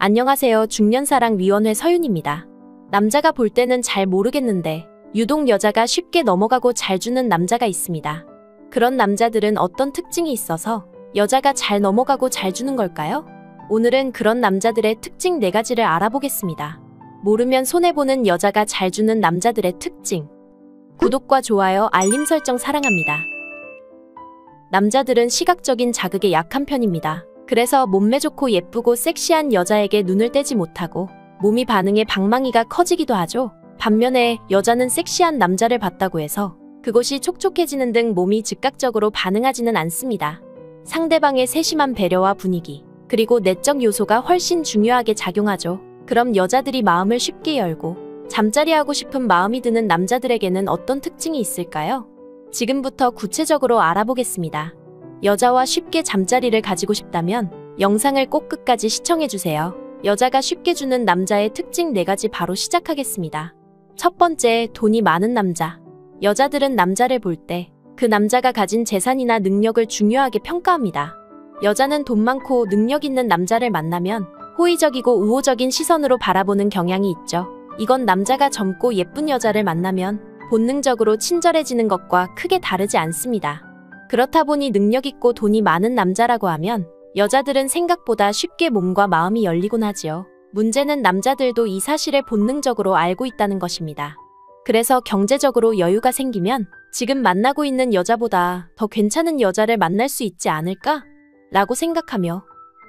안녕하세요. 중년사랑위원회 서윤입니다. 남자가 볼 때는 잘 모르겠는데 유독 여자가 쉽게 넘어가고 잘 주는 남자가 있습니다. 그런 남자들은 어떤 특징이 있어서 여자가 잘 넘어가고 잘 주는 걸까요? 오늘은 그런 남자들의 특징 4가지를 알아보겠습니다. 모르면 손해보는 여자가 잘 주는 남자들의 특징. 구독과 좋아요, 알림 설정 사랑합니다. 남자들은 시각적인 자극에 약한 편입니다. 그래서 몸매 좋고 예쁘고 섹시한 여자에게 눈을 떼지 못하고 몸이 반응에 방망이가 커지기도 하죠. 반면에 여자는 섹시한 남자를 봤다고 해서 그것이 촉촉해지는 등 몸이 즉각적으로 반응하지는 않습니다. 상대방의 세심한 배려와 분위기, 그리고 내적 요소가 훨씬 중요하게 작용하죠. 그럼 여자들이 마음을 쉽게 열고 잠자리하고 싶은 마음이 드는 남자들에게는 어떤 특징이 있을까요? 지금부터 구체적으로 알아보겠습니다. 여자와 쉽게 잠자리를 가지고 싶다면 영상을 꼭 끝까지 시청해주세요. 여자가 쉽게 주는 남자의 특징 4가지 바로 시작하겠습니다. 첫 번째, 돈이 많은 남자. 여자들은 남자를 볼 때 그 남자가 가진 재산이나 능력을 중요하게 평가합니다. 여자는 돈 많고 능력 있는 남자를 만나면 호의적이고 우호적인 시선으로 바라보는 경향이 있죠. 이건 남자가 젊고 예쁜 여자를 만나면 본능적으로 친절해지는 것과 크게 다르지 않습니다. 그렇다 보니 능력 있고 돈이 많은 남자라고 하면 여자들은 생각보다 쉽게 몸과 마음이 열리곤 하지요. 문제는 남자들도 이 사실을 본능적으로 알고 있다는 것입니다. 그래서 경제적으로 여유가 생기면 지금 만나고 있는 여자보다 더 괜찮은 여자를 만날 수 있지 않을까? 라고 생각하며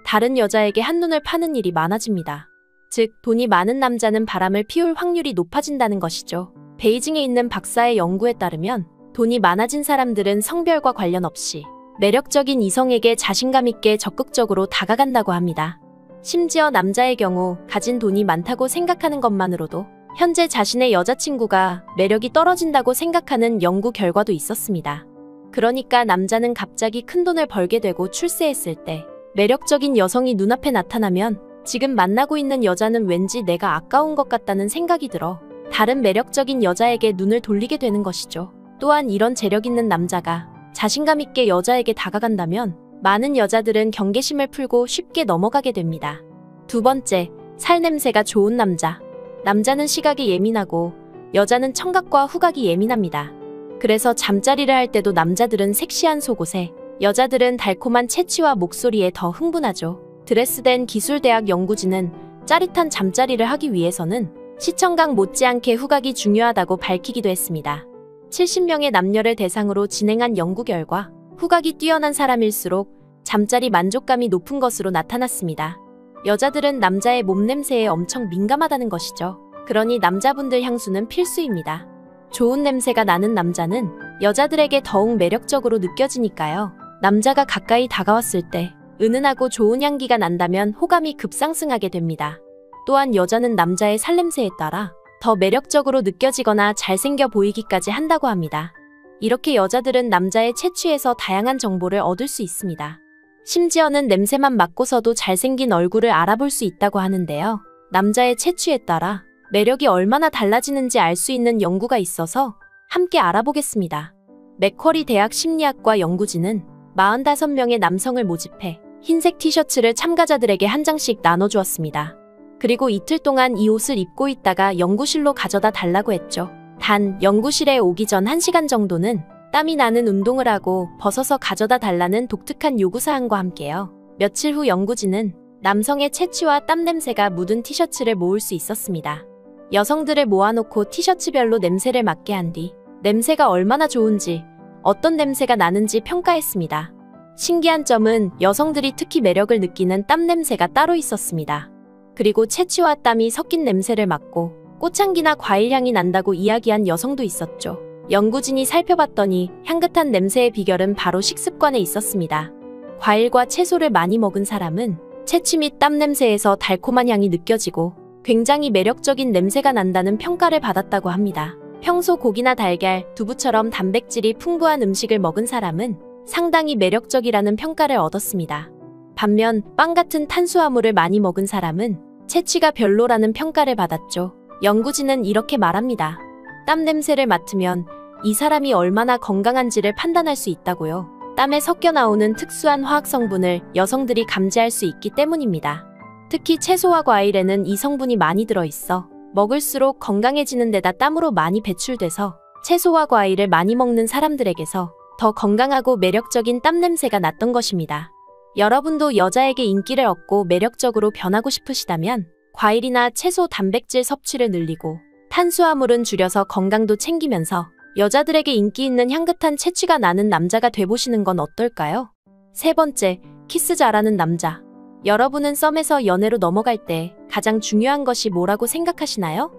다른 여자에게 한눈을 파는 일이 많아집니다. 즉, 돈이 많은 남자는 바람을 피울 확률이 높아진다는 것이죠. 베이징에 있는 박사의 연구에 따르면 돈이 많아진 사람들은 성별과 관련 없이 매력적인 이성에게 자신감 있게 적극적으로 다가간다고 합니다. 심지어 남자의 경우 가진 돈이 많다고 생각하는 것만으로도 현재 자신의 여자친구가 매력이 떨어진다고 생각하는 연구 결과도 있었습니다. 그러니까 남자는 갑자기 큰 돈을 벌게 되고 출세했을 때 매력적인 여성이 눈앞에 나타나면 지금 만나고 있는 여자는 왠지 내가 아까운 것 같다는 생각이 들어 다른 매력적인 여자에게 눈을 돌리게 되는 것이죠. 또한 이런 재력 있는 남자가 자신감 있게 여자에게 다가간다면 많은 여자들은 경계심을 풀고 쉽게 넘어가게 됩니다. 두 번째, 살냄새가 좋은 남자. 남자는 시각이 예민하고 여자는 청각과 후각이 예민합니다. 그래서 잠자리를 할 때도 남자들은 섹시한 속옷에 여자들은 달콤한 채취와 목소리에 더 흥분하죠. 드레스덴 기술대학 연구진은 짜릿한 잠자리를 하기 위해서는 시청각 못지않게 후각이 중요하다고 밝히기도 했습니다. 70명의 남녀를 대상으로 진행한 연구 결과 후각이 뛰어난 사람일수록 잠자리 만족감이 높은 것으로 나타났습니다. 여자들은 남자의 몸냄새에 엄청 민감하다는 것이죠. 그러니 남자분들 향수는 필수입니다. 좋은 냄새가 나는 남자는 여자들에게 더욱 매력적으로 느껴지니까요. 남자가 가까이 다가왔을 때 은은하고 좋은 향기가 난다면 호감이 급상승하게 됩니다. 또한 여자는 남자의 살냄새에 따라 더 매력적으로 느껴지거나 잘생겨 보이기까지 한다고 합니다. 이렇게 여자들은 남자의 채취에서 다양한 정보를 얻을 수 있습니다. 심지어는 냄새만 맡고서도 잘생긴 얼굴을 알아볼 수 있다고 하는데요. 남자의 채취에 따라 매력이 얼마나 달라지는지 알 수 있는 연구가 있어서 함께 알아보겠습니다. 맥쿼리 대학 심리학과 연구진은 45명의 남성을 모집해 흰색 티셔츠를 참가자들에게 한 장씩 나눠주었습니다. 그리고 이틀 동안 이 옷을 입고 있다가 연구실로 가져다 달라고 했죠. 단, 연구실에 오기 전 1시간 정도는 땀이 나는 운동을 하고 벗어서 가져다 달라는 독특한 요구사항과 함께요. 며칠 후 연구진은 남성의 채취와 땀 냄새가 묻은 티셔츠를 모을 수 있었습니다. 여성들을 모아놓고 티셔츠별로 냄새를 맡게 한 뒤 냄새가 얼마나 좋은지, 어떤 냄새가 나는지 평가했습니다. 신기한 점은 여성들이 특히 매력을 느끼는 땀 냄새가 따로 있었습니다. 그리고 채취와 땀이 섞인 냄새를 맡고 꽃향기나 과일향이 난다고 이야기한 여성도 있었죠. 연구진이 살펴봤더니 향긋한 냄새의 비결은 바로 식습관에 있었습니다. 과일과 채소를 많이 먹은 사람은 채취 및 땀 냄새에서 달콤한 향이 느껴지고 굉장히 매력적인 냄새가 난다는 평가를 받았다고 합니다. 평소 고기나 달걀, 두부처럼 단백질이 풍부한 음식을 먹은 사람은 상당히 매력적이라는 평가를 얻었습니다. 반면 빵 같은 탄수화물을 많이 먹은 사람은 채취가 별로라는 평가를 받았죠. 연구진은 이렇게 말합니다. 땀 냄새를 맡으면 이 사람이 얼마나 건강한지를 판단할 수 있다고요. 땀에 섞여 나오는 특수한 화학 성분을 여성들이 감지할 수 있기 때문입니다. 특히 채소와 과일에는 이 성분이 많이 들어있어 먹을수록 건강해지는 데다 땀으로 많이 배출돼서 채소와 과일을 많이 먹는 사람들에게서 더 건강하고 매력적인 땀 냄새가 났던 것입니다. 여러분도 여자에게 인기를 얻고 매력적으로 변하고 싶으시다면 과일이나 채소 단백질 섭취를 늘리고 탄수화물은 줄여서 건강도 챙기면서 여자들에게 인기 있는 향긋한 채취가 나는 남자가 돼보시는 건 어떨까요? 세 번째, 키스 잘하는 남자. 여러분은 썸에서 연애로 넘어갈 때 가장 중요한 것이 뭐라고 생각하시나요?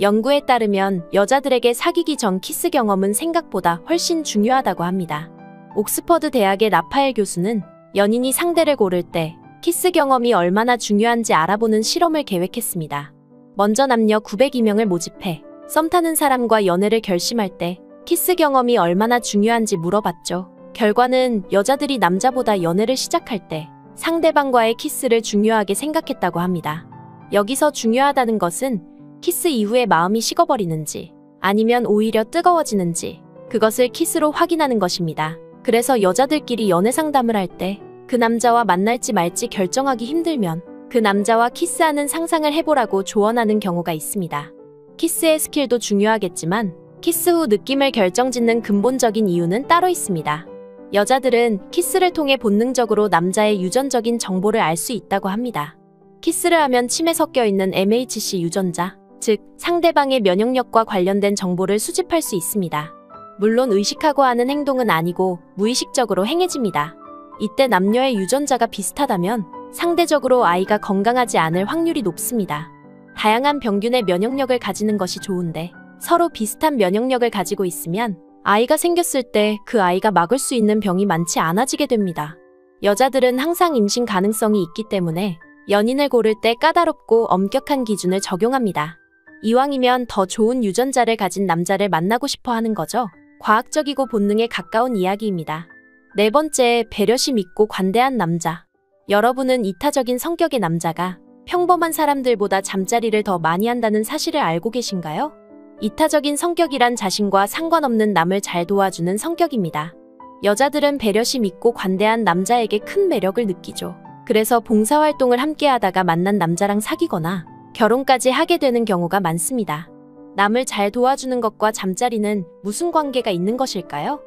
연구에 따르면 여자들에게 사귀기 전 키스 경험은 생각보다 훨씬 중요하다고 합니다. 옥스퍼드 대학의 라파엘 교수는 연인이 상대를 고를 때 키스 경험이 얼마나 중요한지 알아보는 실험을 계획했습니다. 먼저 남녀 902명을 모집해 썸 타는 사람과 연애를 결심할 때 키스 경험이 얼마나 중요한지 물어봤죠. 결과는 여자들이 남자보다 연애를 시작할 때 상대방과의 키스를 중요하게 생각했다고 합니다. 여기서 중요하다는 것은 키스 이후에 마음이 식어버리는지 아니면 오히려 뜨거워지는지 그것을 키스로 확인하는 것입니다. 그래서 여자들끼리 연애 상담을 할 때 그 남자와 만날지 말지 결정하기 힘들면 그 남자와 키스하는 상상을 해보라고 조언하는 경우가 있습니다. 키스의 스킬도 중요하겠지만 키스 후 느낌을 결정짓는 근본적인 이유는 따로 있습니다. 여자들은 키스를 통해 본능적으로 남자의 유전적인 정보를 알 수 있다고 합니다. 키스를 하면 침에 섞여 있는 MHC 유전자, 즉 상대방의 면역력과 관련된 정보를 수집할 수 있습니다. 물론 의식하고 하는 행동은 아니고 무의식적으로 행해집니다. 이때 남녀의 유전자가 비슷하다면 상대적으로 아이가 건강하지 않을 확률이 높습니다. 다양한 병균의 면역력을 가지는 것이 좋은데 서로 비슷한 면역력을 가지고 있으면 아이가 생겼을 때 그 아이가 막을 수 있는 병이 많지 않아지게 됩니다. 여자들은 항상 임신 가능성이 있기 때문에 연인을 고를 때 까다롭고 엄격한 기준을 적용합니다. 이왕이면 더 좋은 유전자를 가진 남자를 만나고 싶어 하는 거죠. 과학적이고 본능에 가까운 이야기입니다. 네 번째, 배려심 있고 관대한 남자. 여러분은 이타적인 성격의 남자가 평범한 사람들보다 잠자리를 더 많이 한다는 사실을 알고 계신가요? 이타적인 성격이란 자신과 상관없는 남을 잘 도와주는 성격입니다. 여자들은 배려심 있고 관대한 남자에게 큰 매력을 느끼죠. 그래서 봉사활동을 함께 하다가 만난 남자랑 사귀거나 결혼까지 하게 되는 경우가 많습니다. 남을 잘 도와주는 것과 잠자리는 무슨 관계가 있는 것일까요?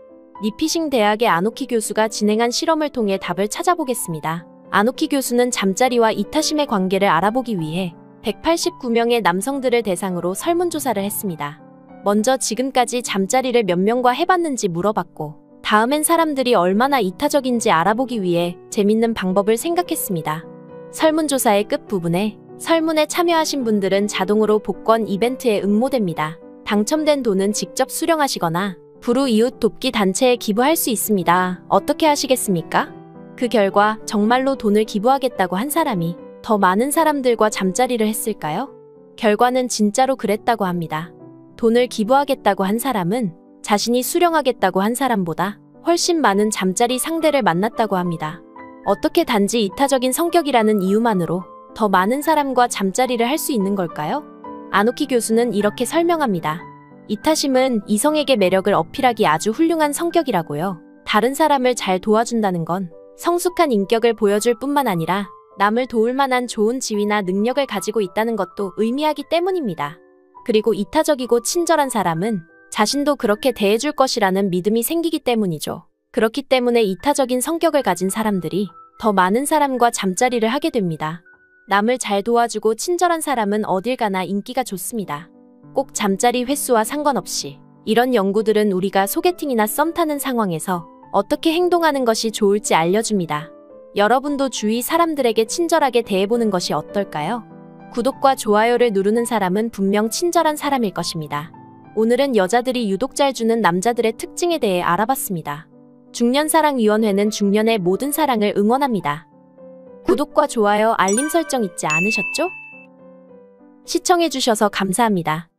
니피싱 대학의 아노키 교수가 진행한 실험을 통해 답을 찾아보겠습니다. 아노키 교수는 잠자리와 이타심의 관계를 알아보기 위해 189명의 남성들을 대상으로 설문조사를 했습니다. 먼저 지금까지 잠자리를 몇 명과 해봤는지 물어봤고 다음엔 사람들이 얼마나 이타적인지 알아보기 위해 재밌는 방법을 생각했습니다. 설문조사의 끝부분에 설문에 참여하신 분들은 자동으로 복권 이벤트에 응모됩니다. 당첨된 돈은 직접 수령하시거나 불우이웃 돕기 단체에 기부할 수 있습니다. 어떻게 하시겠습니까? 그 결과 정말로 돈을 기부하겠다고 한 사람이 더 많은 사람들과 잠자리를 했을까요? 결과는 진짜로 그랬다고 합니다. 돈을 기부하겠다고 한 사람은 자신이 수령하겠다고 한 사람보다 훨씬 많은 잠자리 상대를 만났다고 합니다. 어떻게 단지 이타적인 성격이라는 이유만으로 더 많은 사람과 잠자리를 할 수 있는 걸까요? 아노키 교수는 이렇게 설명합니다. 이타심은 이성에게 매력을 어필하기 아주 훌륭한 성격이라고요. 다른 사람을 잘 도와준다는 건 성숙한 인격을 보여줄 뿐만 아니라 남을 도울 만한 좋은 지위나 능력을 가지고 있다는 것도 의미하기 때문입니다. 그리고 이타적이고 친절한 사람은 자신도 그렇게 대해줄 것이라는 믿음이 생기기 때문이죠. 그렇기 때문에 이타적인 성격을 가진 사람들이 더 많은 사람과 잠자리를 하게 됩니다. 남을 잘 도와주고 친절한 사람은 어딜 가나 인기가 좋습니다. 꼭 잠자리 횟수와 상관없이 이런 연구들은 우리가 소개팅이나 썸 타는 상황에서 어떻게 행동하는 것이 좋을지 알려줍니다. 여러분도 주위 사람들에게 친절하게 대해보는 것이 어떨까요? 구독과 좋아요를 누르는 사람은 분명 친절한 사람일 것입니다. 오늘은 여자들이 유독 잘 주는 남자들의 특징에 대해 알아봤습니다. 중년사랑위원회는 중년의 모든 사랑을 응원합니다. 구독과 좋아요, 알림 설정 잊지 않으셨죠? 시청해주셔서 감사합니다.